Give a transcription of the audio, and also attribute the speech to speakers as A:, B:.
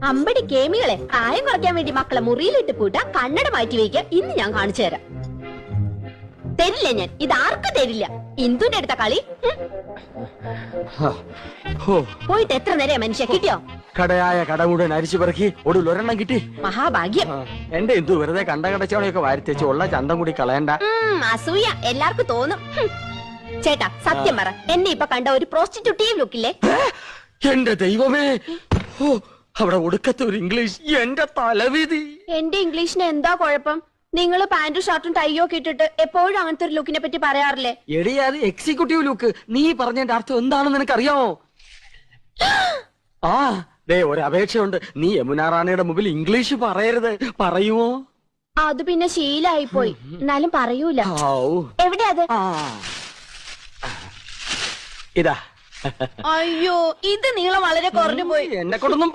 A: അമ്പടി കേമികളെ പ്രായം കുറയ്ക്കാൻ വേണ്ടി മക്കളെ മുറിയിലിട്ട് പൂട്ട കണ്ണട മാറ്റി വയ്ക്കുക. ഇന്ന് ഞാൻ കാണിച്ചു തരാം. തരില്ല ഞാൻ, ഇതാർക്കും തരില്ല. ഇന്ദുന്റെ അടുത്ത കളി. പോയിട്ട് എത്ര നേരം മനുഷ്യ കിട്ടിയോ?
B: കടയായ കട മുഴുവൻ അരിച്ചു പെറുക്കി ഒടുവിൽ ഒരെണ്ണം കിട്ടി.
A: മഹാഭാഗ്യം.
B: എന്റെ എന്തു വെറുതെ കടച്ചവണയൊക്കെ വാരിത്തേച്ച് ഉള്ള ചന്തം കൂടി കളയണ്ട.
A: അസൂയ എല്ലാവർക്കും തോന്നും. ചേട്ടാ സത്യം പറ, എന്നെ ഇപ്പൊ കണ്ട ഒരു പ്രോസ്റ്റിറ്റ്യൂട്ടീവ് ലുക്കില്ലേ?
B: എന്റെ ദൈവമേ, അവിടെ ഒടുക്കത്തെ ഒരു ഇംഗ്ലീഷ്. എന്റെ തലവിധി.
A: എന്റെ ഇംഗ്ലീഷിന് എന്താ കുഴപ്പം? നിങ്ങള് പാന്റും ഷർട്ടും ടൈയോ ഒക്കെ ഇട്ടിട്ട് എപ്പോഴും അങ്ങനത്തെ ഒരു ലുക്കിനെ പറ്റി പറയാറില്ലേ?
B: എടി, അത് എക്സിക്യൂട്ടീവ് ലുക്ക്. നീ പറഞ്ഞതിന്റെ അർത്ഥം എന്താണെന്ന് നിനക്കറിയാമോ? ആ ദേ, ഒരു അപേക്ഷയുണ്ട്. നീ യമുന റാണിയുടെ മുമ്പിൽ ഇംഗ്ലീഷ് പറയരുത്. പറയുമോ?
A: അത് പിന്നെ ശീലായി പോയി. എന്നാലും പറയൂല. എവിടെ അത്?
B: ഇതാ.
A: അയ്യോ, ഇത് നീളം വളരെ കുറഞ്ഞു പോയി.
B: എന്നെ കൊണ്ടൊന്നും